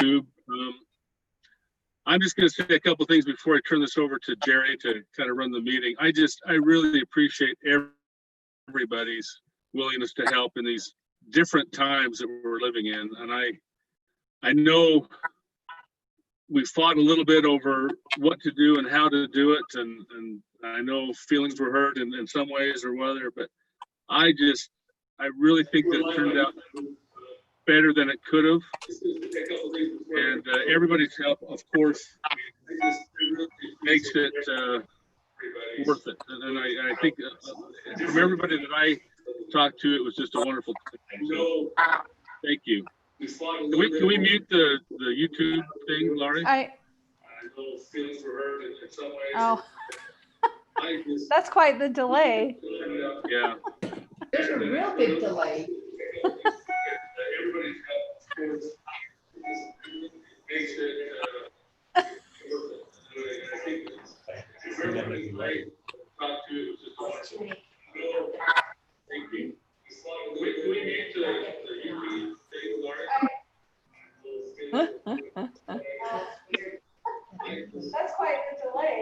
YouTube. I'm just going to say a couple things before I turn this over to Jerry to kind of run the meeting. I really appreciate everybody's willingness to help in these different times that we're living in. And I know we fought a little bit over what to do and how to do it. And I know feelings were hurt in some ways or whether, but I really think that it turned out better than it could have. And everybody's help, of course, makes it worth it. And I think from everybody that I talked to, it was just a wonderful thing. So, thank you. Can we mute the YouTube thing, Laurie? I know feelings were hurt in some ways. Oh, that's quite the delay. Yeah. There's a real big delay. Everybody's help, of course, makes it worth it. I think everybody I talked to, it was just a wonderful thing. Thank you. Can we mute the YouTube thing, Laurie? That's quite the delay.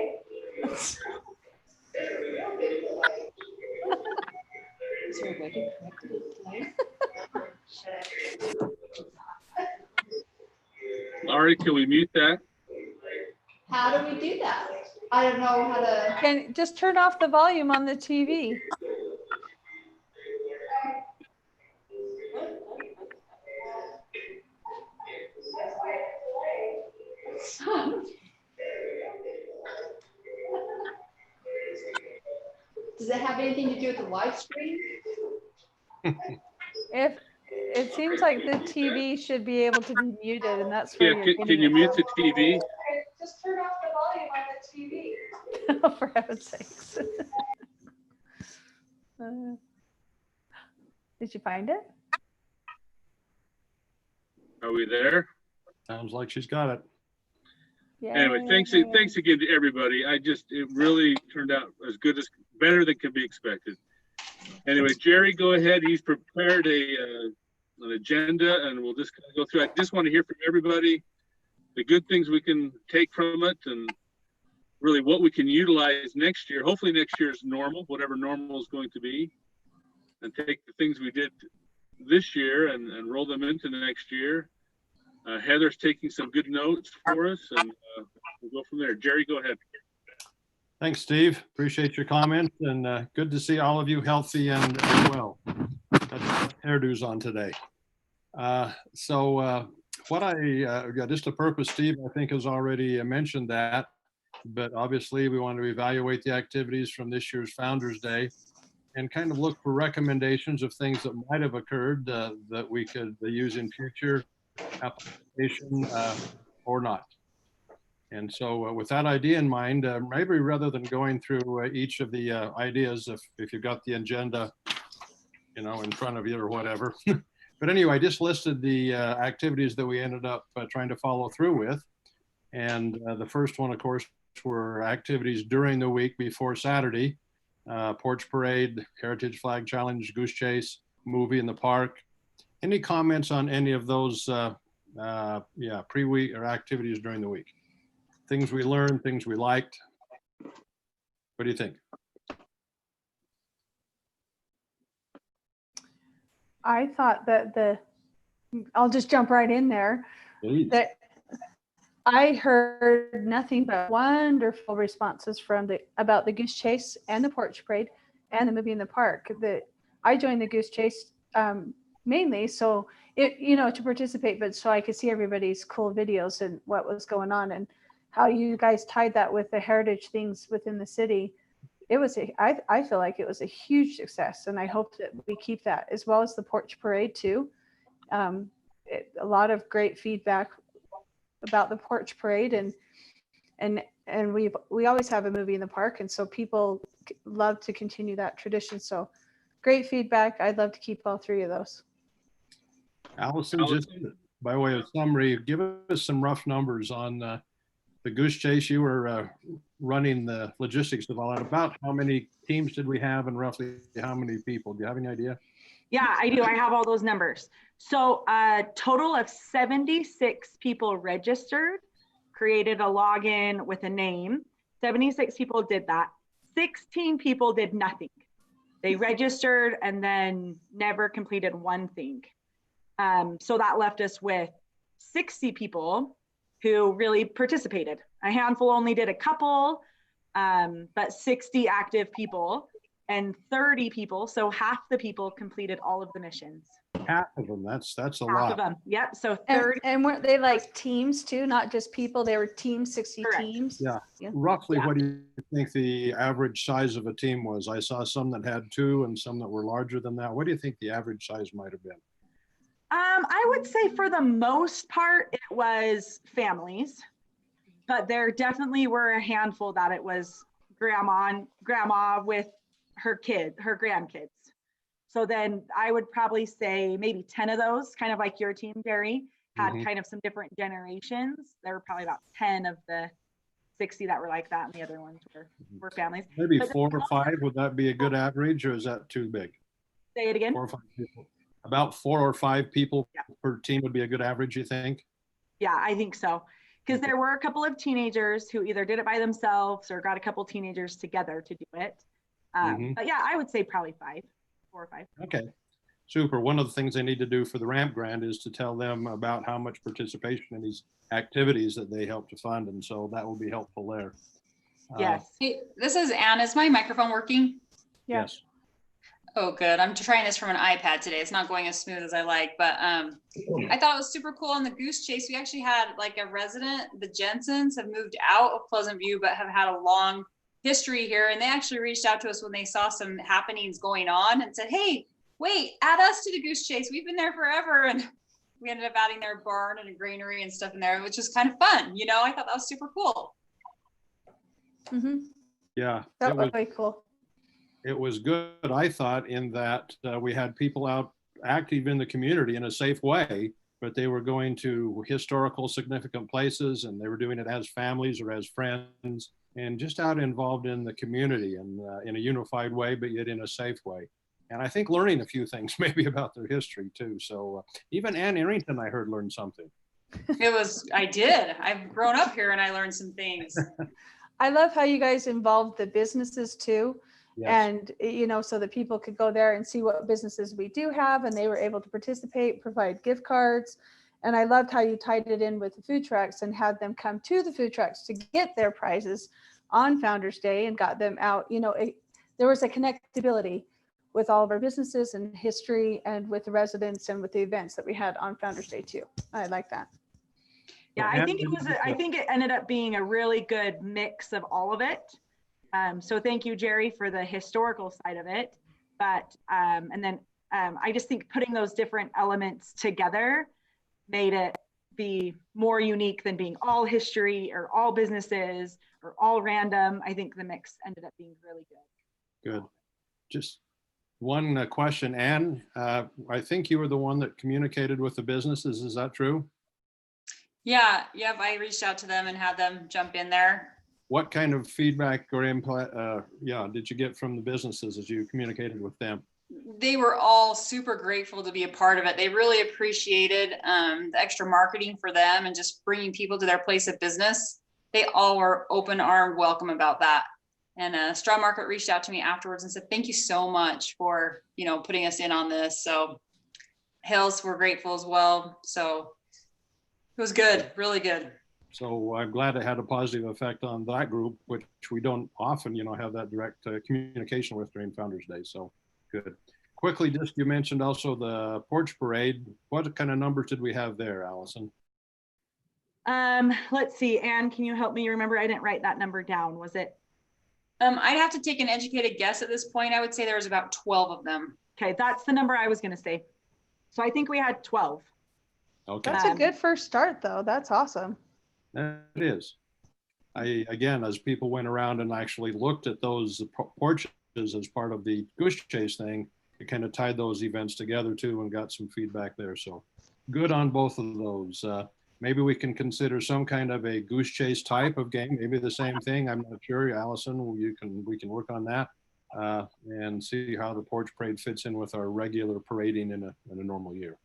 Is there a way to correct the delay? Laurie, can we mute that? How do we do that? I don't know how to. Can just turn off the volume on the TV. Does it have anything to do with the live stream? If it seems like the TV should be able to be muted, and that's where Yeah, can you mute the TV? Just turn off the volume on the TV. Oh, for heaven's sakes. Did you find it? Are we there? Sounds like she's got it. Yeah. Anyway, thanks again to everybody. It really turned out better than could be expected. Anyway, Jerry, go ahead. He's prepared an agenda, and we'll just go through. I just want to hear from everybody the good things we can take from it, and really what we can utilize next year. Hopefully next year is normal, whatever normal is going to be, and take the things we did this year and roll them into next year. Heather's taking some good notes for us, and we'll go from there. Jerry, go ahead. Thanks, Steve. Appreciate your comments, and good to see all of you healthy and well. That's hairdos on today. What I got, just a purpose, Steve, I think has already mentioned that, but obviously we want to evaluate the activities from this year's Founders Day and kind of look for recommendations of things that might have occurred that we could use in future application or not. And so with that idea in mind, maybe rather than going through each of the ideas, if you've got the agenda, in front of you or whatever. But anyway, I just listed the activities that we ended up trying to follow through with. And the first one, of course, were activities during the week before Saturday. Porch Parade, Heritage Flag Challenge, Goose Chase, movie in the park. Any comments on any of those pre-week or activities during the week? Things we learned, things we liked. What do you think? I thought that I'll just jump right in there. Please. That I heard nothing but wonderful responses about the Goose Chase and the Porch Parade and the movie in the park. I joined the Goose Chase mainly so to participate, but so I could see everybody's cool videos and what was going on and how you guys tied that with the heritage things within the city. I feel like it was a huge success, and I hope that we keep that, as well as the Porch Parade too. A lot of great feedback about the Porch Parade, and we always have a movie in the park, and so people love to continue that tradition. So great feedback. I'd love to keep all three of those. Allison, just by way of summary, give us some rough numbers on the Goose Chase. You were running the logistics of all that. About how many teams did we have, and roughly how many people? Do you have any idea? Yeah, I do. I have all those numbers. So a total of 76 people registered, created a login with a name. 76 people did that. 16 people did nothing. They registered and then never completed one thing. So that left us with 60 people who really participated. A handful only did a couple, but 60 active people and 30 people. So half the people completed all of the missions. Half of them, that's a Half of lot. them. Yep. So And, 30. and weren't they like teams too, not just people? They were teams, 60 Correct. teams. Yeah. Yeah. Roughly, Yeah. what do you think the average size of a team was? I saw some that had two and some that were larger than that. What do you think the average size might have been? I would say for the most part, it was families, but there definitely were a handful that it was grandma with her grandkids. So then I would probably say maybe 10 of those, kind of like your team, Jerry, had Mhm. kind of some different generations. There were probably about 10 of the 60 that were like that, and the other ones were families. Maybe But 4 or 5, would that be a good average, or is that too big? Say it again. 4 or 5 people. About 4 or 5 people Yeah. per team would be a good average, you think? Yeah, I think so. Because there were a couple of teenagers who either did it by themselves or got a couple teenagers together to do it. Mhm. But yeah, I would say probably 4 or 5. Okay, super. One of the things they need to do for the ramp grant is to tell them about how much participation in these activities that they help to fund, and so that will be helpful there. Yes. Hey, this is Anne. Is my microphone working? Yeah. Yes. Oh, good. I'm trying this from an iPad today. It's not going as smooth as I like, but I thought it was super cool on the Goose Chase. We actually had like a resident, the Jensens have moved out of Pleasant View, but have had a long history here. And they actually reached out to us when they saw some happenings going on and said, hey, wait, add us to the Goose Chase. We've been there forever. And we ended up adding their barn and a granary and stuff in there, which was kind of fun. You know, I thought that was super cool. Mm-hmm. Yeah, That it was was, very cool. it was good, I thought, in that we had people out active in the community in a safe way, but they were going to historical significant places, and they were doing it as families or as friends, and just out involved in the community and in a unified way, but yet in a safe way. And I think learning a few things maybe about their history too. So even Ann Arrington, I heard, learned something. I did. I've grown up here and I learned some things. I love how you guys involved the businesses too. Yes. And, you know, so that people could go there and see what businesses we do have, and they were able to participate, provide gift cards. And I loved how you tied it in with the food trucks and had them come to the food trucks to get their prizes on Founders Day and got them out. You know, there was a connectability with all of our businesses and history and with the residents and with the events that we had on Founders Day too. I like that. Yeah, I think it ended up being a really good mix of all of it. So thank you, Jerry, for the historical side of it. But and then I just think putting those different elements together made it be more unique than being all history or all businesses or all random. I think the mix ended up being really good. Good. Just one question, Anne. I think you were the one that communicated with the businesses. Is that true? Yeah, I reached out to them and had them jump in there. What kind of feedback or input, did you get from the businesses as you communicated with them? They were all super grateful to be a part of it. They really appreciated the extra marketing for them and just bringing people to their place of business. They all were open armed welcome about that. And Straw Market reached out to me afterwards and said, thank you so much for, putting us in on this. So Hills were grateful as well. So it was good, really good. So I'm glad it had a positive effect on that group, which we don't often, have that direct communication with during Founders Day. So good. Quickly, just you mentioned also the porch parade. What kind of numbers did we have there, Allison? Let's see, Anne, can you help me remember? I didn't write that number down. Was it? I'd have to take an educated guess at this point. I would say there was about 12 of them. Okay, that's the number I was going to say. So I think we had 12. Okay. That's a good first start though. That's awesome. That is. Again, as people went around and actually looked at those porches as part of the Goose Chase thing, it kind of tied those events together too and got some feedback there. So good on both of those. Maybe we can consider some kind of a Goose Chase type of game, maybe the same thing. I'm not sure. Allison, we can work on that. and see how the porch parade fits in with our regular parading in a normal year.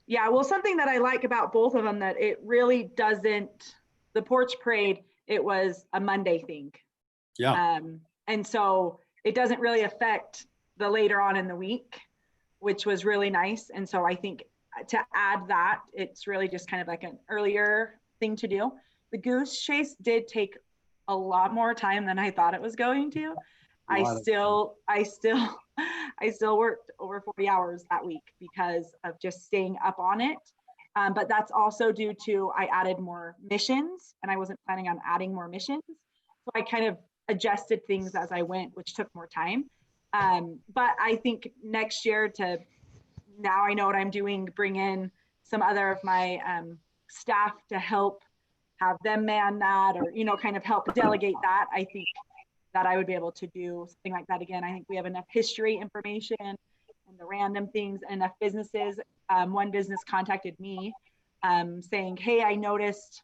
Yeah, well, something that I like about both of them that it really doesn't, the porch parade, it was a Monday thing. Yeah, And so it doesn't really affect the later on in the week, which was really nice. And so I think to add that, it's really just kind of like an earlier thing to do. The goose chase did take a lot more time than I thought it was going to. I still worked over 40 hours that week because of just staying up on it. But that's also due to I added more missions, and I wasn't planning on adding more missions. So I kind of adjusted things as I went, which took more time. But I think next year, now I know what I'm doing, bring in some other of my staff to help have them man that, or, kind of help delegate that. I think that I would be able to do something like that again. I think we have enough history information and the random things, enough businesses. One business contacted me saying, hey, I noticed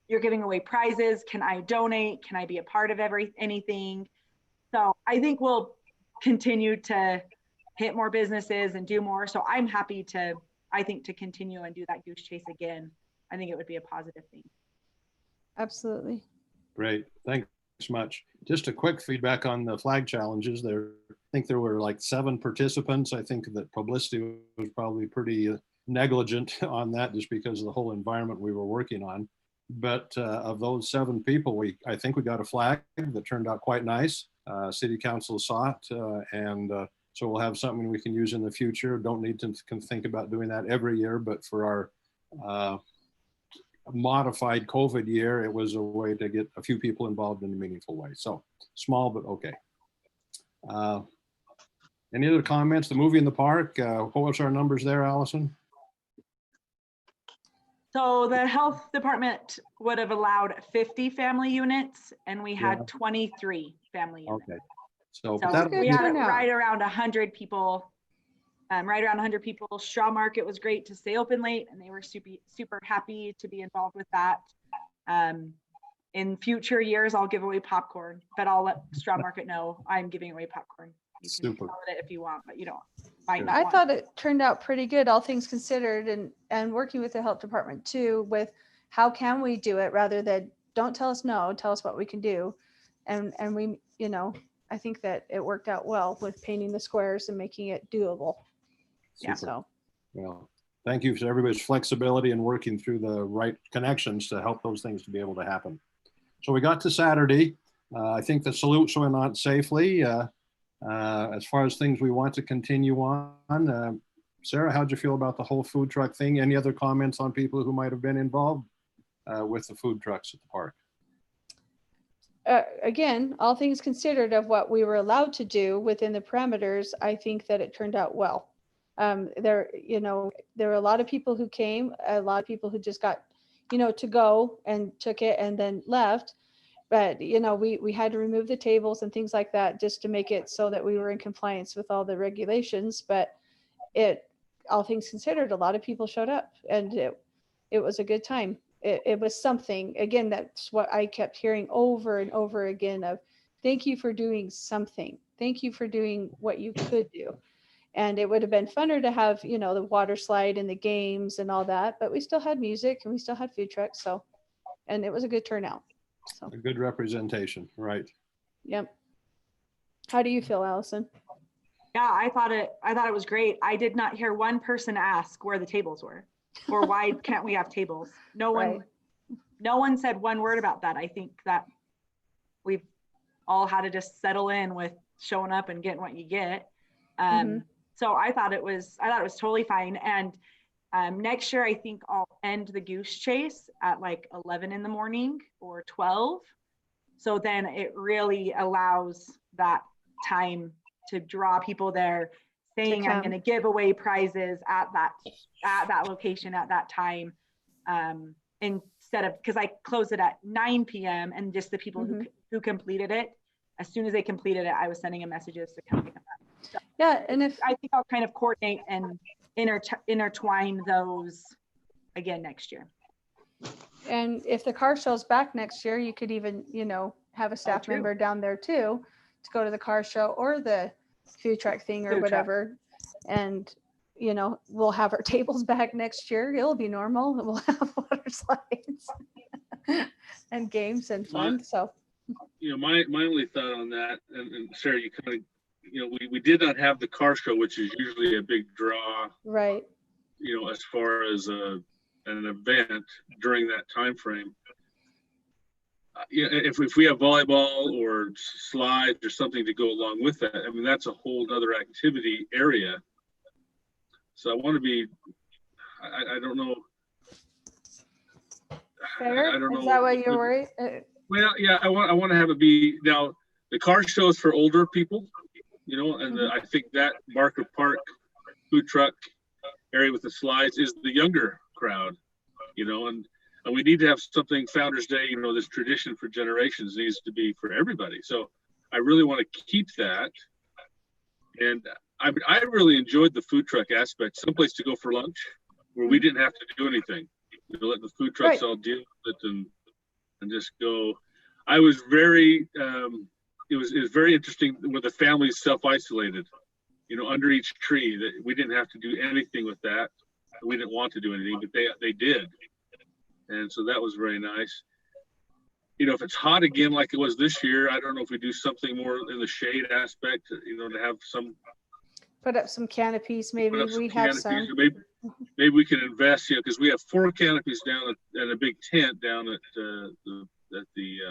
you're giving away prizes. Can I donate? Can I be a part of anything? So I think we'll continue to hit more businesses and do more. So I'm happy to continue and do that goose chase again. I think it would be a positive thing. Absolutely. great. Thanks much. Just a quick feedback on the flag challenges. I think there were like 7 participants. I think that publicity was probably pretty negligent on that just because of the whole environment we were working on. But of those 7 people, I think we got a flag that turned out quite nice. City Council saw it, and so we'll have something we can use in the future. Don't need to think about doing that every year, but for our modified COVID year, it was a way to get a few people involved in a meaningful way. So small, but okay. Any other comments? The movie in the park, what was our numbers there, Allison? So the health department would have allowed 50 family units, and we had 23 family units. Okay. So we had right around 100 people. Right around 100 people. Straw Market was great to stay open late, and they were super happy to be involved with that. In future years, I'll give away popcorn, but I'll let Straw Market know I'm giving away popcorn. You can call it if you want, but you don't. I thought it turned out pretty good, all things considered, and working with the health department too, with how can we do it rather than don't tell us no, tell us what we can do. And we, I think that it worked out well with painting the squares and making it doable. Super. Yeah. So. Well, thank you for everybody's flexibility and working through the right connections to help those things to be able to happen. So we got to Saturday. I think the salutes went on safely. As far as things we want to continue on, Sarah, how'd you feel about the whole food truck thing? Any other comments on people who might have been involved with the food trucks at the park? Again, all things considered of what we were allowed to do within the parameters, I think that it turned out well. There were a lot of people who came, a lot of people who just got, to go and took it and then left. But, we had to remove the tables and things like that just to make it so that we were in compliance with all the regulations. But all things considered, a lot of people showed up, and it was a good time. It was something, again, that's what I kept hearing over and over again of, thank you for doing something. Thank you for doing what you could do. And it would have been funner to have, the water slide and the games and all that, but we still had music and we still had food trucks. So, and it was a good turnout. So a good representation, right? Yep. How do you feel, Allison? Yeah, I thought it was great. I did not hear one person ask where the tables were or why can't we have tables. No one said one word about that. I think that we've all had to just settle in with showing up and getting what you get. So I thought it was totally fine. And next year, I think I'll end the goose chase at like 11 in the morning or 12. So then it really allows that time to draw people there, saying I'm going to give away prizes at that location at that time, instead of, because I close it at 9 p.m. and just the people who completed it, as soon as they completed it, I was sending them messages to come pick them up. So yeah, and I think I'll kind of coordinate and intertwine those again next year. And if the car shows back next year, you could even, have a staff member down there too, to go to the car show or the food truck thing or Food truck. whatever. And, you know, we'll have our tables back next year. It'll be normal. We'll have water slides and games and fun. So, You know, my only thought on that, and Sarah, you kind of, you know, we did not have the car show, which is usually a big draw, right. you know, as far as an event during that time frame. Yeah, if we have volleyball or slides or something to go along with that, I mean, that's a whole other activity area. So I want to be, I don't know. Fair? I don't know. Is that what you're worried? Well, yeah, I want to have it be, now, the car show is for older people, you know, and I think that Barker Park food truck area with the slides is the younger crowd, you know, and we need to have something Founders Day, you know, this tradition for generations needs to be for everybody. So I really want to keep that. And I really enjoyed the food truck aspect, someplace to go for lunch where we didn't have to do anything. You know, let the food trucks all deal with it and just go. I was very, it was very interesting where the families self-isolated, you know, under each tree, that we didn't have to do anything with that. We didn't want to do anything, but they did. And so that was very nice. You know, if it's hot again like it was this year, I don't know if we do something more in the shade aspect, you know, to have some. Put up some canopies, maybe. We have some. Maybe we can invest, you know, because we have 4 canopies down at a big tent down at the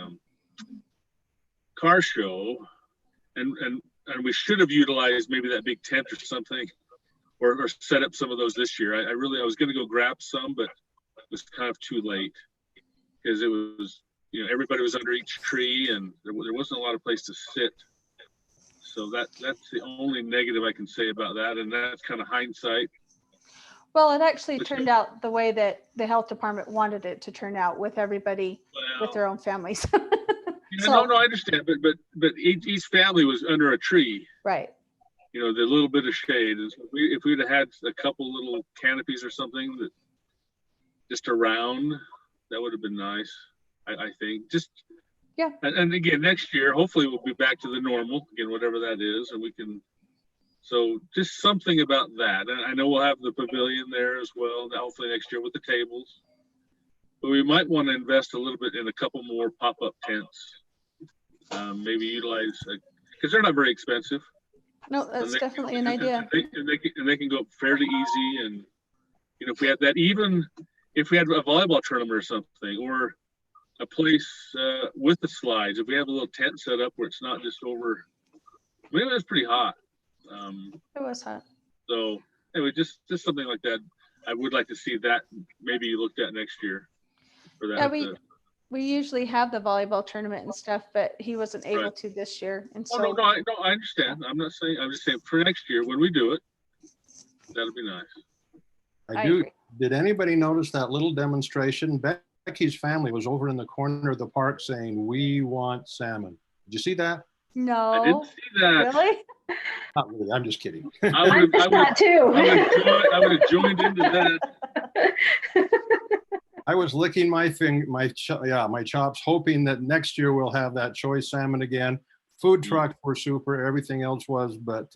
car show, and we should have utilized maybe that big tent or something, or set up some of those this year. I was going to go grab some, but it was kind of too late because it was, you know, everybody was under each tree and there wasn't a lot of place to sit. So that's the only negative I can say about that, and that's kind of hindsight. Well, it actually turned out the way that the health department wanted it to turn out, with everybody with their own families. No, I understand, but each family was under a tree. Right. You know, the little bit of shade. And so if we'd have had a couple little canopies or something that just around, that would have been nice. I think just. Yeah. And again, next year, hopefully we'll be back to the normal again, whatever that is, and we can. So just something about that. And I know we'll have the pavilion there as well, hopefully next year with the tables. But we might want to invest a little bit in a couple more pop-up tents. Maybe utilize, because they're not very expensive. No, that's definitely an idea. And they can go up fairly easy. And, you know, if we had that, even if we had a volleyball tournament or something, or a place with the slides, if we have a little tent set up where it's not just over, maybe that's pretty hot. It was hot. So anyway, just something like that. I would like to see that maybe looked at next year for that. Yeah, we usually have the volleyball tournament and stuff, but he wasn't able to this year. And so no, I understand. I'm not saying, I'm just saying for next year when we do it, that'll be nice. I agree. Did anybody notice that little demonstration? Becky's family was over in the corner of the park saying, "We want salmon." Did you see that? No. I didn't see that. Really? Not really. I'm just kidding. I missed that too. I would have joined into that. I was licking my chops, hoping that next year we'll have that choice salmon again. Food trucks were super. Everything else was, but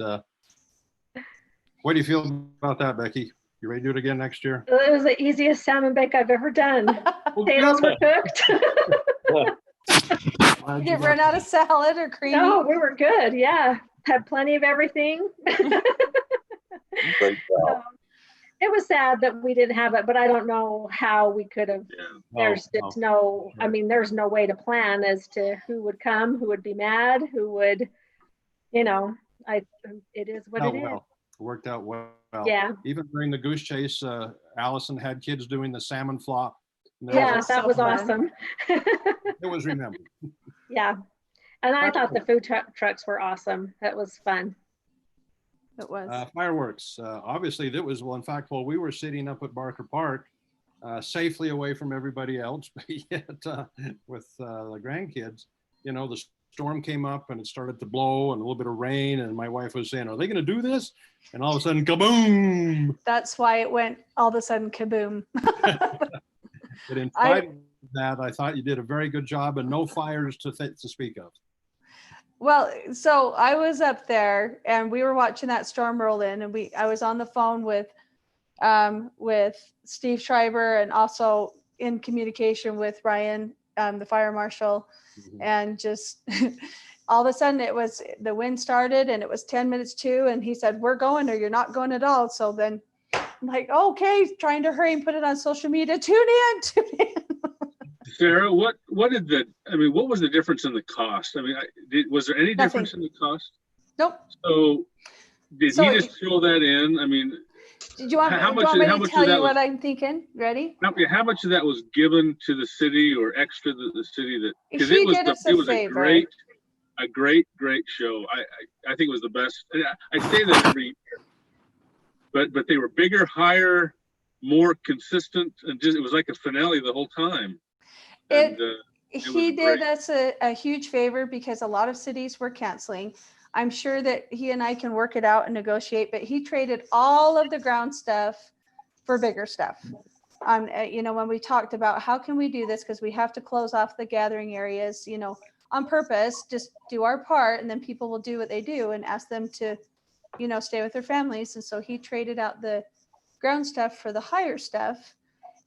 what do you feel about that, Becky? You ready to do it again next year? It was the easiest salmon bake I've ever done. Potatoes were cooked. You didn't run out of salad or cream? No, we were good. Yeah. Had plenty of everything. Great job. It was sad that we didn't have it, but I don't know how we could have. There's just no, I mean, there's no way to plan as to who would come, who would be mad, who would, you know, it is what it is. It worked out well. Yeah. Even during the goose chase, Allison had kids doing the salmon flop. Yeah, that was awesome. It was remembered. Yeah. And I thought the food trucks were awesome. That was fun. It was. Fireworks. Obviously, that was, well, in fact, while we were sitting up at Barker Park, safely away from everybody else, but yet with the grandkids, you know, the storm came up and it started to blow and a little bit of rain. And my wife was saying, "Are they going to do this?" And all of a sudden, kaboom! That's why it went all of a sudden kaboom. But in spite of that, I thought you did a very good job and no fires to speak of. Well, so I was up there and we were watching that storm roll in, and I was on the phone with Steve Schreiber, and also in communication with Ryan, the fire marshal, and just all of a sudden the wind started and it was 10 minutes to, and he said, "We're going, or you're not going at all." So then I'm like, okay, trying to hurry and put it on social media. Tune in. Sarah, what was the difference in the cost? I mean, was there any difference in the cost? Nope. So did he just throw that in? I mean, do you want me to tell you what I'm thinking? Ready? How much of that was given to the city or extra to the city? That because He it was did us a favor. a great show. I think it was the best. I say that every year, but they were bigger, higher, more consistent, and just it was like a finale the whole time. And, he did us a huge favor because a lot of cities were canceling. I'm sure that he and I can work it out and negotiate, but he traded all of the ground stuff for bigger stuff. When we talked about how can we do this, because we have to close off the gathering areas, on purpose, just do our part, and then people will do what they do and ask them to, stay with their families. And so he traded out the ground stuff for the higher stuff,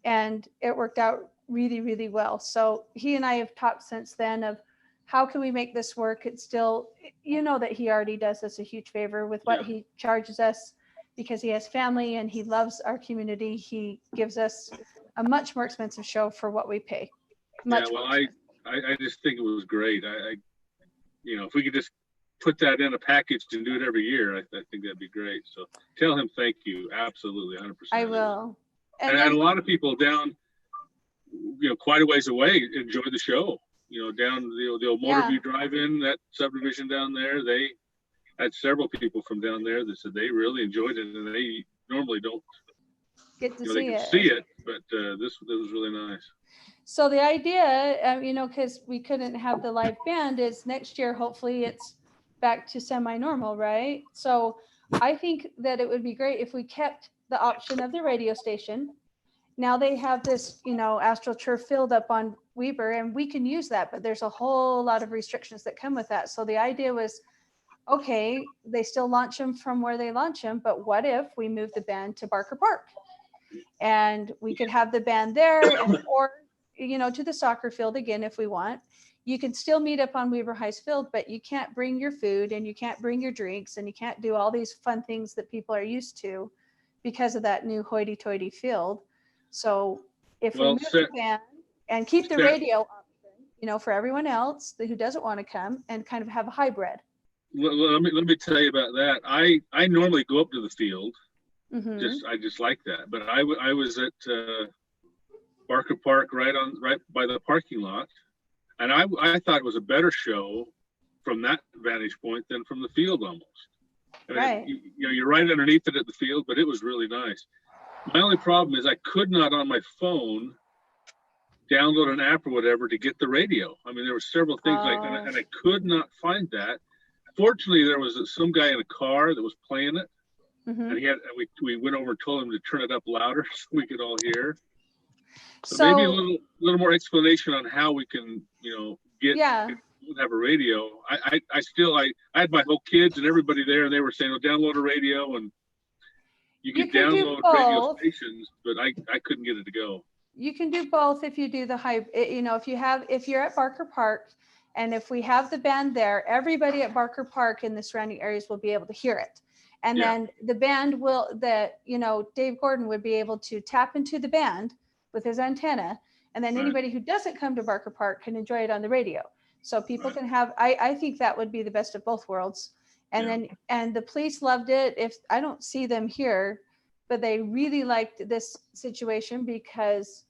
and it worked out really, really well. So he and I have talked since then of how can we make this work. It's still, that he already does us a huge favor with what he charges us, because he has family and he loves our community. He gives us a much more expensive show for what we pay. I just think it was great. If we could just put that in a package and do it every year, I think that'd be great. So tell him thank you. Absolutely, 100%. I will. And a lot of people down, quite a ways away enjoyed the show. Down the old Motorview Drive-In, that subdivision down there, they had several people from down there that said they really enjoyed it, and they normally don't get to see it, but this was really nice. So the idea, because we couldn't have the live band, is next year, hopefully it's back to semi-normal, right? So I think that it would be great if we kept the option of the radio station. Now they have this, AstroTurf field up on Weber, and we can use that, but there's a whole lot of restrictions that come with that. So the idea was, okay, they still launch them from where they launch them, but what if we move the band to Barker Park? And we could have the band there, or, to the soccer field again, if we want. You can still meet up on Weber High's field, but you can't bring your food and you can't bring your drinks and you can't do all these fun things that people are used to because of that new hoity-toity field. So if we move the band and keep the radio option, for everyone else who doesn't want to come, and kind of have a hybrid. Let me tell you about that. I normally go up to the field. Mm-hmm. I just like that. But I was at Barker Park right by the parking lot, and I thought it was a better show from that vantage point than from the field almost. Right. You're right underneath it at the field, but it was really nice. My only problem is I could not on my phone download an app or whatever to get the radio. I mean, there were several things and I could not find that. Fortunately, there was some guy in a car that was playing it, and we went over and told him to turn it up louder so we could all hear. So maybe a little more explanation on how we can, have a radio. I had my whole kids and everybody there, and they were saying, "Oh, download a radio," and you could download radio stations, but I couldn't get it to go. You can do both if you do the hybrid. If you're at Barker Park, and if we have the band there, everybody at Barker Park in the surrounding areas will be able to hear it. And then the band Dave Gordon would be able to tap into the band with his antenna. And then anybody who doesn't come to Barker Park can enjoy it on the radio. So people can have, I think that would be the best of both worlds. And the police loved it. If I don't see them here, but they really liked this situation because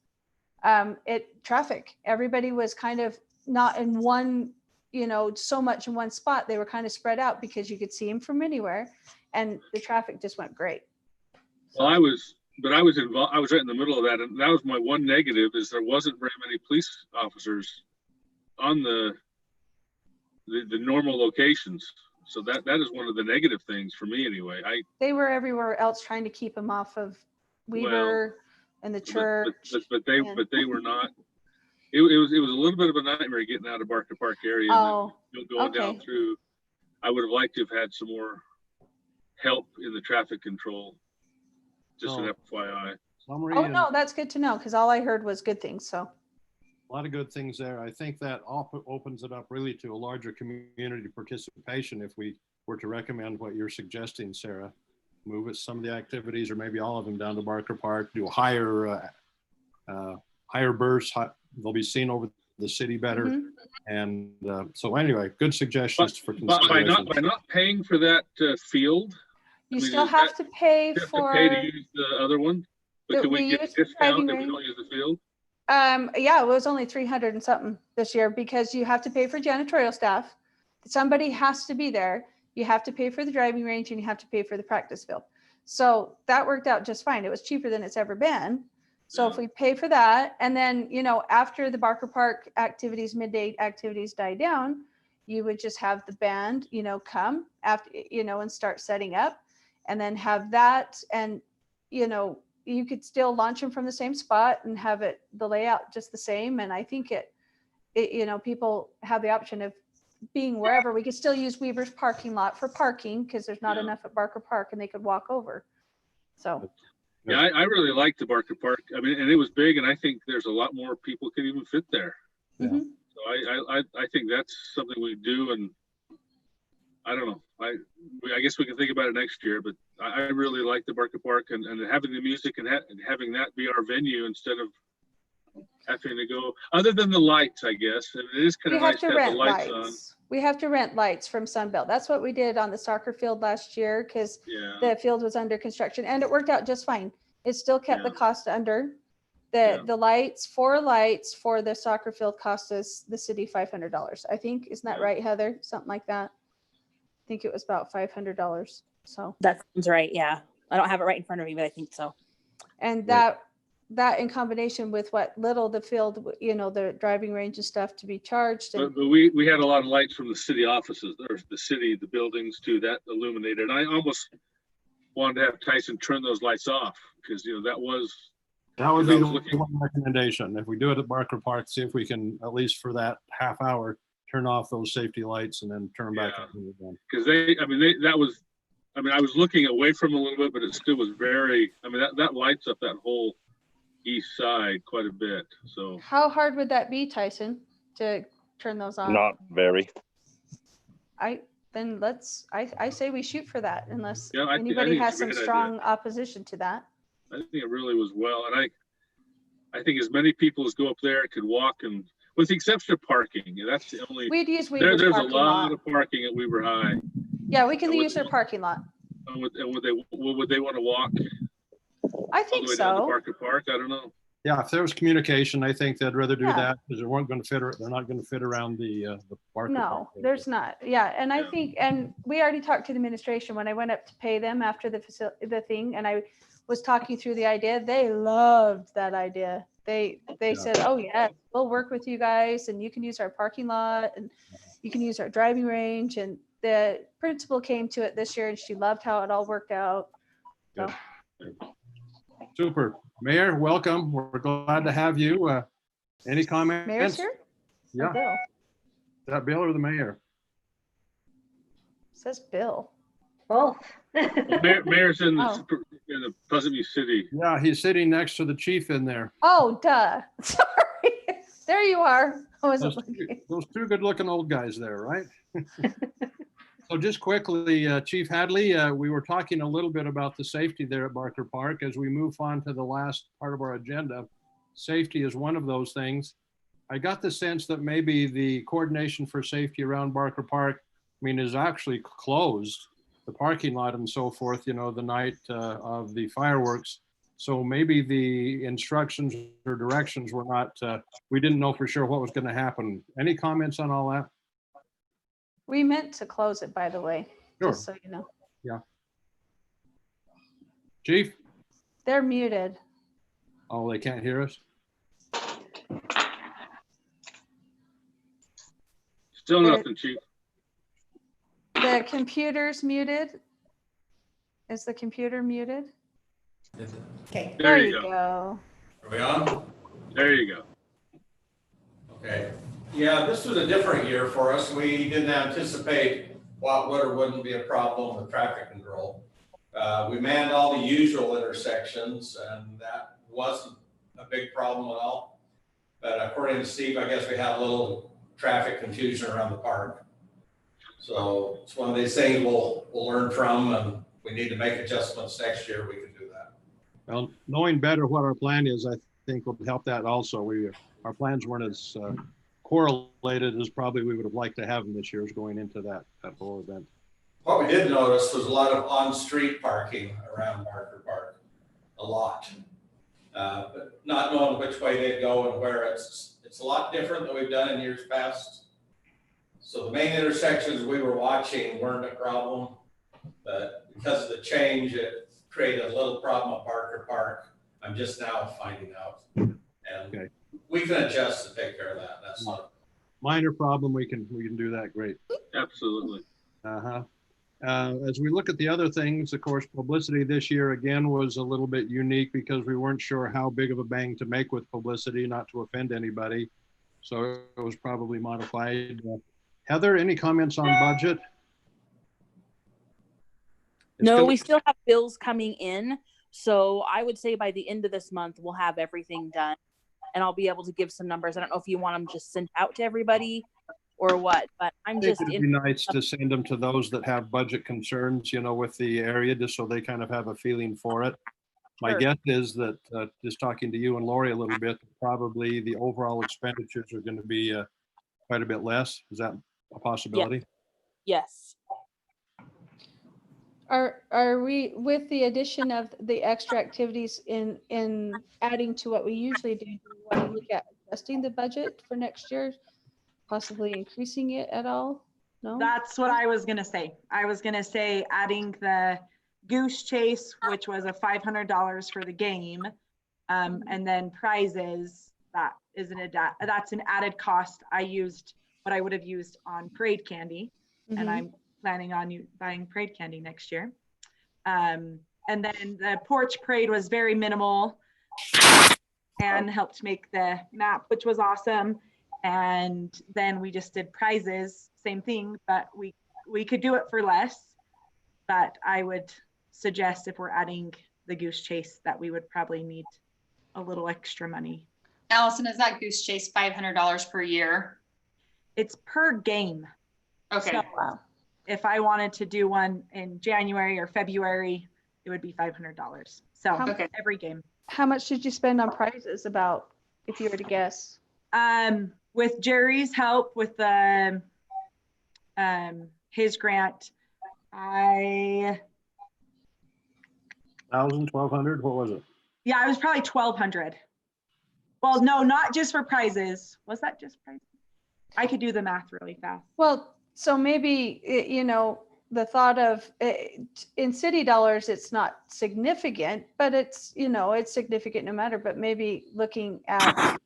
traffic, everybody was kind of not in one, so much in one spot. They were kind of spread out because you could see them from anywhere, and the traffic just went great. Well, I was involved. I was right in the middle of that, and that was my one negative, is there wasn't very many police officers on the normal locations. So that is one of the negative things for me anyway. They were everywhere else trying to keep them off of Weber and the church. But they were not. it was a little bit of a nightmare getting out of Barker Park area. Oh, And then going down okay. through, I would have liked to have had some more help in the traffic control. Just an FYI. Summary Oh, and no, that's good to know because all I heard was good things. So, a lot of good things there. I think that opens it up really to a larger community participation if we were to recommend what you're suggesting, Sarah. Move it, some of the activities or maybe all of them down to Barker Park, do a higher bursts. They'll be seen over the city better. Mhm. And so anyway, good suggestions for But consideration. by not paying for that field, you I mean, still is have to pay we have for. to pay to use the other one, but that can we we get a use the driving discount if we range. don't use the field? Yeah, it was only 300 and something this year because you have to pay for janitorial staff. Somebody has to be there. You have to pay for the driving range and you have to pay for the practice field. So that worked out just fine. It was cheaper than it's ever been. So if Yeah. we pay for that, and then, after the Barker Park activities, midday activities die down, you would just have the band, come after, and start setting up and then have that. And, you could still launch them from the same spot and have the layout just the same. And I think people have the option of being wherever. We could still use Weaver's parking lot for parking because there's not Yeah. enough at Barker Park and they could walk over. So, Yeah, I really liked the Barker Park. I mean, and it was big, and I think there's a lot more people could even fit there. Yeah. mhm. So I think that's something we do, and I don't know. I guess we can think about it next year, but I really like the Barker Park and having the music and having that be our venue instead of having to go. Other than the lights, I guess it is kind we of have nice to to have rent the lights on. lights. We have to rent lights from Sunbelt. That's what we did on the soccer field last year because Yeah, the field was under construction and it worked out just fine. It still kept the Yeah. cost under. Yeah. The lights for the soccer field cost us the city $500. I think, isn't that Yeah. right, Heather? Something like that. I think it was about $500. So, That sounds right. Yeah. I don't have it right in front of me, but I think so. and Right. that in combination with what little the field, the driving range and stuff to be charged. And but we had a lot of lights from the city offices or the buildings too that illuminated. I almost wanted to have Tyson turn those lights off because that would be I the was looking- one recommendation. If we do it at Barker Park, see if we can, at least for that half hour, turn off those safety lights and then turn back Yeah. on again. because I was looking away from them a little bit, but it still was that lights up that whole east side quite a bit. So how hard would that be, Tyson, to turn those on? Not very. I say we shoot for that unless Yeah, I anybody think has it's a some great idea. strong opposition to that. I think it really was well, and I think as many people as go up there could walk, and with the exception of parking, that's the only. We'd use Weaver's There's a parking lot lot. of parking at Weaver High. Yeah, we can I would- use their parking lot. And would they want to walk I all the think way down to so. Barker Park? I don't know. Yeah, if there was communication, I think they'd rather do Yeah. that because they weren't going to they're not going to fit around the Barker No, Park area. there's not. Yeah, and I Yeah. think, and we already talked to the administration when I went up to pay them after the thing, and I was talking through the idea. They loved that idea. They said, "Oh yeah, we'll work with you guys, and you can use our parking lot, and you can use our driving range." And the principal came to it this year, and she loved how it all worked out. So, Super. Mayor, welcome. We're glad to have you. Any comments? Mayor's here? Or Yeah, Bill? is that Bill or the mayor? Says Bill. Both. Mayor's in Oh. the Pleasant View City. Yeah, he's sitting next to the chief in there. Oh, duh. Sorry. There you are. I wasn't looking. Those two good-looking old guys there, right? So just quickly, Chief Hadley, we were talking a little bit about the safety there at Barker Park. As we move on to the last part of our agenda, safety is one of those things. I got the sense that maybe the coordination for safety around Barker Park, is actually closed, the parking lot and so forth, the night of the fireworks. So maybe the instructions or directions were not, we didn't know for sure what was going to happen. Any comments on all that? We meant to close it, by the way, Sure. just so you know. Chief? They're muted. Oh, they can't hear us? Still Good. nothing, Chief. The computer's muted. Is the computer muted? Okay, There you go. go. are we on? There you go. Yeah, this was a different year for us. We didn't anticipate what would or wouldn't be a problem with traffic control. We manned all the usual intersections, and that wasn't a big problem at all. But according to Steve, I guess we had a little traffic confusion around the park. So it's one of these things we'll learn from, and we need to make adjustments next year. We can do that. Well, knowing better what our plan is, I think will help that also. Our plans weren't as correlated as probably we would have liked to have them this year going into that whole event. What we did notice was a lot of on-street parking around Barker Park, a lot. But not knowing which way they'd go and where. It's a lot different than we've done in years past. So the main intersections we were watching weren't a problem, but because of the change, it created a little problem at Barker Park. I'm just now finding out. And Okay. we can adjust to take care of that. That's not Minor problem, we can do that, great. Absolutely. As we look at the other things, of course, publicity this year again was a little bit unique because we weren't sure how big of a bang to make with publicity, not to offend anybody. So it was probably modified. Heather, any comments on budget? No, we still have bills coming in. So I would say by the end of this month, we'll have everything done and I'll be able to give some numbers. I don't know if you want them just sent out to everybody or what, but I'm just It'd be nice to send them to those that have budget concerns, with the area, just so they kind of have a feeling for it. My Sure. guess is that just talking to you and Lori a little bit, probably the overall expenditures are going to be quite a bit less. Is that a possibility? Yes. Are we, with the addition of the extra activities in adding to what we usually do, want to look at adjusting the budget for next year, possibly increasing it at all? No? That's what I was gonna say. I was gonna say adding the goose chase, which was a $500 for the game, and then prizes. That's an added cost. I used what I would have used on parade candy, and I'm planning on buying parade candy next year. And then the porch parade was very minimal and helped make the map, which was awesome. And then we just did prizes, same thing, but we could do it for less. But I would suggest if we're adding the goose chase that we would probably need a little extra money. Allison, is that goose chase $500 per year? It's per game. Okay. So if I wanted to do one in January or February, it would be $500. So Okay. every game. How much did you spend on prizes about, if you were to guess? With Jerry's help with the his grant, 1,000, 1,200, what was it? Yeah, it was probably 1,200. Well, no, not just for prizes. Was that just prizes? I could do the math really fast. Well, so maybe, the thought of in city dollars, it's not significant, but it's, it's significant no matter, but maybe looking at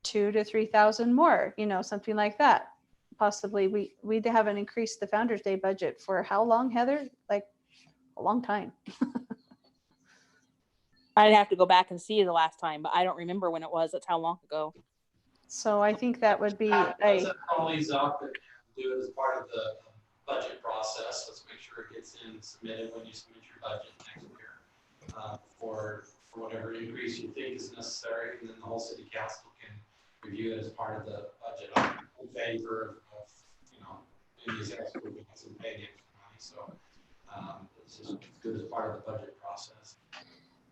2,000 to 3,000 more, something like that. Possibly we haven't increased the Founder's Day budget for how long, Heather? Like a long time. I'd have to go back and see the last time, but I don't remember when it was. That's how long ago. So I think that would be All these up and do it as part of the budget process. Let's make sure it gets in submitted when you submit your budget next year for whatever increase you think is necessary, and then the whole city council can review it as part of the budget. I'm in favor of these extra because of paying extra money. So it's just good as part of the budget process.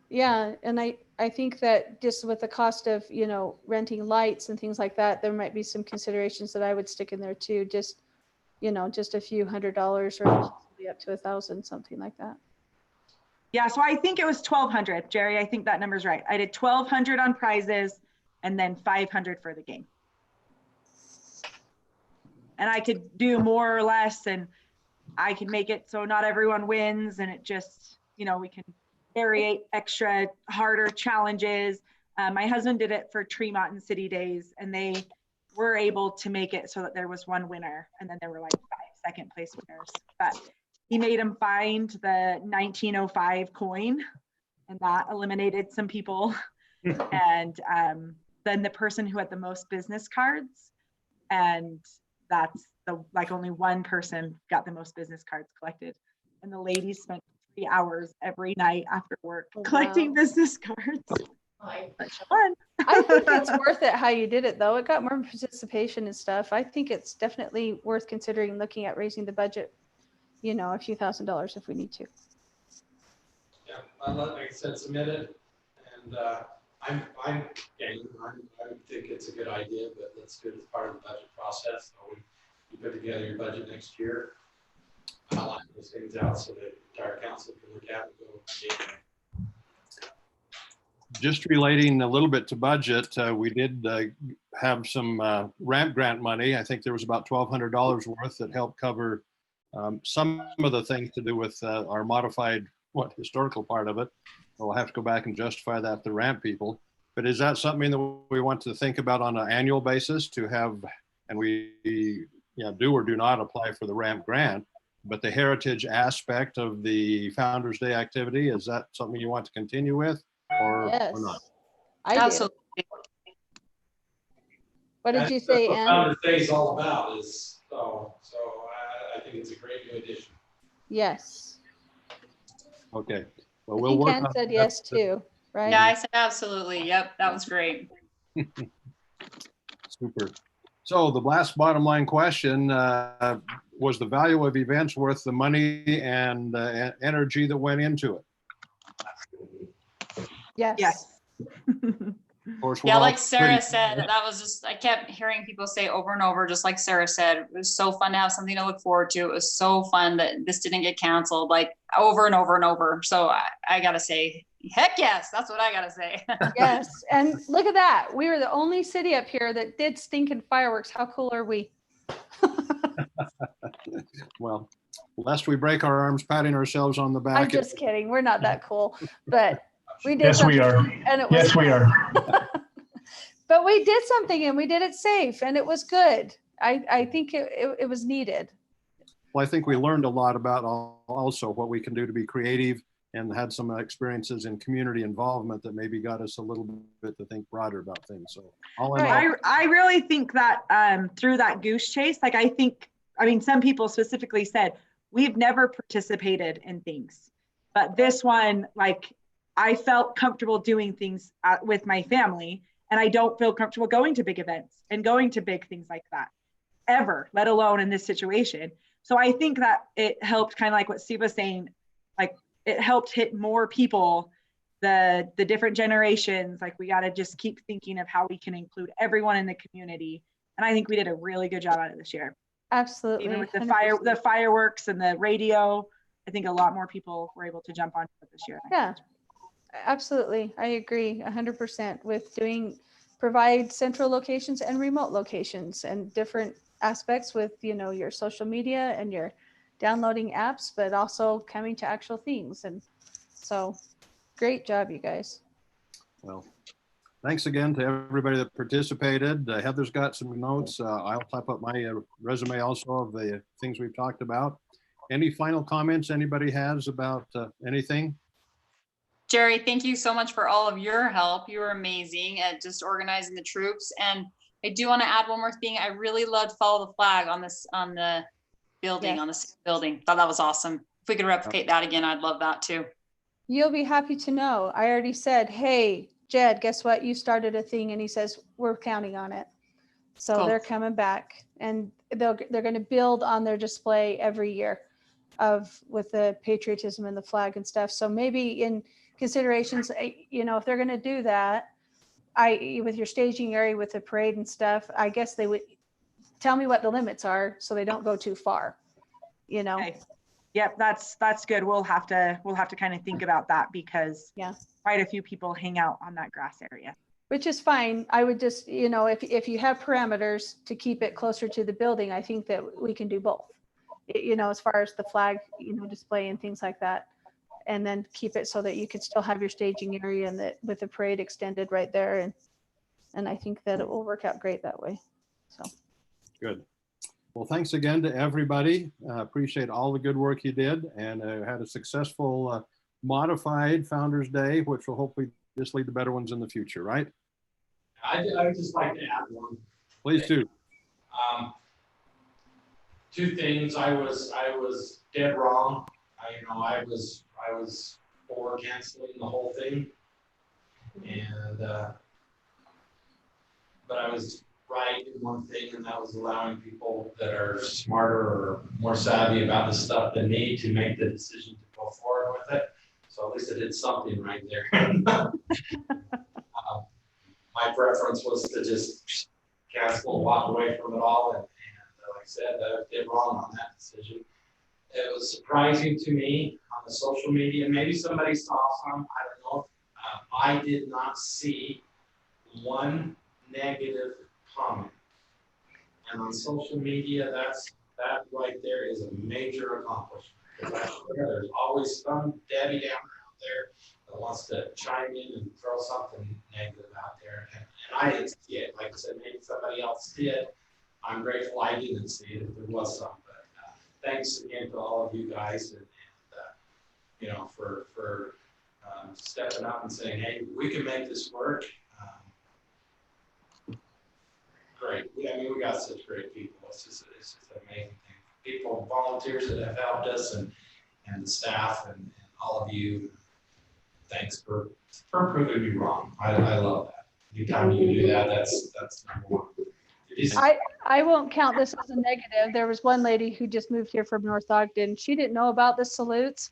Yeah, and I think that just with the cost of, renting lights and things like that, there might be some considerations that I would stick in there too. Just, just a few $100 or maybe up to 1,000, something like that. Yeah, so I think it was 1,200, Jerry. I think that number's right. I did 1,200 on prizes and then 500 for the game. And I could do more or less, and I can make it so not everyone wins, and it just, we can variate extra harder challenges. My husband did it for Tremont and City Days, and they were able to make it so that there was one winner, and then there were like 5 second place winners. But he made them find the 1905 coin, and that eliminated some people. And then the person who had the most business cards And that's like only one person got the most business cards collected. And the ladies spent 3 hours every night after work collecting business cards. Much fun. I think it's worth it how you did it, though. It got more participation and stuff. I think it's definitely worth considering looking at raising the budget, you know, a few $1,000s if we need to. Yeah, like I said, submit it, and I'm game. I think it's a good idea, but let's do it as part of the budget process. So you put together your budget next year, outline those things out so that the entire council can look at it and go, yeah. Just relating a little bit to budget, we did have some ramp grant money. I think there was about $1,200 worth that helped cover some of the things to do with our modified historical part of it. We'll have to go back and justify that to ramp people. But is that something that we want to think about on an annual basis to have, and we do or do not apply for the ramp grant, but the heritage aspect of the Founders Day activity, is that something you want to continue with? Or not? I do. What did you say, Ann? Ann? Founders Day is all about is so I think it's a great new addition. Yes. Okay. Well, we'll work. Ann said yes too, right? Yeah, I said absolutely. Yep, that was great. Super. So the last bottom line question, was the value of events worth the money and energy that went into it? Yes. Yes. Of course, Yeah, like Sarah said, that was just, I kept hearing people say over and over, just like Sarah said, it was so fun to have something to look forward to. It was so fun that this didn't get canceled, like over and over and over. So I gotta say, heck yes, that's what I gotta say. Yes, and look at that. We were the only city up here that did stinking fireworks. How cool are we? Well, lest we break our arms patting ourselves on the back. I'm just kidding. We're not that cool, but we did. Yes, we are. And it was Yes, we are. But we did something and we did it safe and it was good. I think it was needed. Well, I think we learned a lot about also what we can do to be creative and had some experiences in community involvement that maybe got us a little bit to think broader about things. So all in all, I really think that through that goose chase, like I mean, some people specifically said, we've never participated in things, but this one, like I felt comfortable doing things with my family, and I don't feel comfortable going to big events and going to big things like that ever, let alone in this situation. So I think that it helped, kind of like what Steve was saying, like it helped hit more people, the different generations. Like we got to just keep thinking of how we can include everyone in the community. And I think we did a really good job out of this year. Absolutely. Even with the 100%. fireworks and the radio, I think a lot more people were able to jump on it this year. Yeah, absolutely. I agree 100% with provide central locations and remote locations and different aspects with, your social media and your downloading apps, but also coming to actual things. And so great job, you guys. well, thanks again to everybody that participated. Heather's got some notes. I'll type up my resume also of the things we've talked about. Any final comments anybody has about anything? Jerry, thank you so much for all of your help. You were amazing at just organizing the troops. And I do want to add one more thing. I really loved Follow the Flag on the building, Yes. on the building. Thought that was awesome. If we could replicate that again, I'd love that too. You'll be happy to know. I already said, hey, Jed, guess what? You started a thing. And he says, we're counting on it. So Cool. They're coming back and they're going to build on their display every year with the patriotism and the flag and stuff. So maybe in considerations, if they're going to do that, with your staging area with the parade and stuff, I guess they would tell me what the limits are so they don't go too far, Okay. Yep, that's good. We'll have to kind of think about that because quite a few people hang out on that grass area. Which is fine. I would just, if you have parameters to keep it closer to the building, I think that we can do both, as far as the flag, display and things like that. And then keep it so that you can still have your staging area and with the parade extended right there. And I think that it will work out great that way. So Good. Well, thanks again to everybody. Appreciate all the good work you did and had a successful modified Founders Day, which will hopefully just lead to better ones in the future, right? I would just like to add one. Please do. Two things, I was dead wrong. I was for canceling the whole thing. And, but I was right in one thing, and that was allowing people that are smarter or more savvy about the stuff than me to make the decision to go forward with it. So at least I did something right there. My preference was to just cancel and walk away from it all. And like I said, I did wrong on that decision. It was surprising to me on the social media. Maybe somebody saw some, I don't know. I did not see one negative comment. And on social media, that right there is a major accomplishment. There's always some Debbie Downer out there that wants to chime in and throw something negative out there. And I didn't see it. Like I said, maybe somebody else did. I'm grateful I didn't see it if there was some. But thanks again to all of you guys and for stepping up and saying, hey, we can make this work. Great. We got such great people. It's just an amazing thing. People, volunteers that have helped us, and the staff, and all of you. Thanks for proving me wrong. I love that. Anytime you do that, that's number one. I won't count this as a negative. There was one lady who just moved here from North Ogden. She didn't know about the salutes.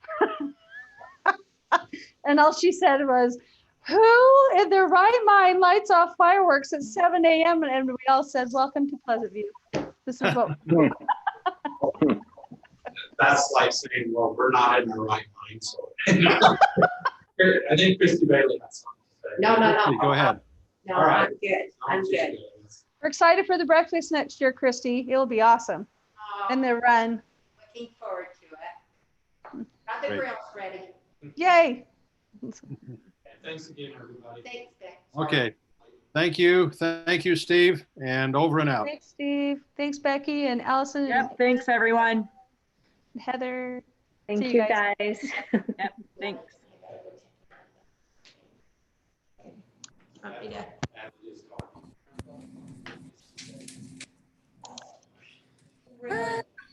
And all she said was, who in their right mind lights off fireworks at 7 a.m.? And we all said, welcome to Pleasant View. This is what. That's like saying, well, we're not in our right mind. So I think Christy Bailey has something to say. No. Go ahead. No, All right. I'm good. I'm good. We're excited for the breakfast next year, Christy. It'll be awesome. And the run. Looking forward to it. Got the Great. grills ready. Yay. Thanks again, everybody. Thanks, Vic. Okay. Thank you. Thank you, Steve. And over and out. Thanks, Steve. Thanks, Becky and Allison. Yep, thanks everyone. And Heather. Thank See you you guys. guys. Yep, thanks. Want me to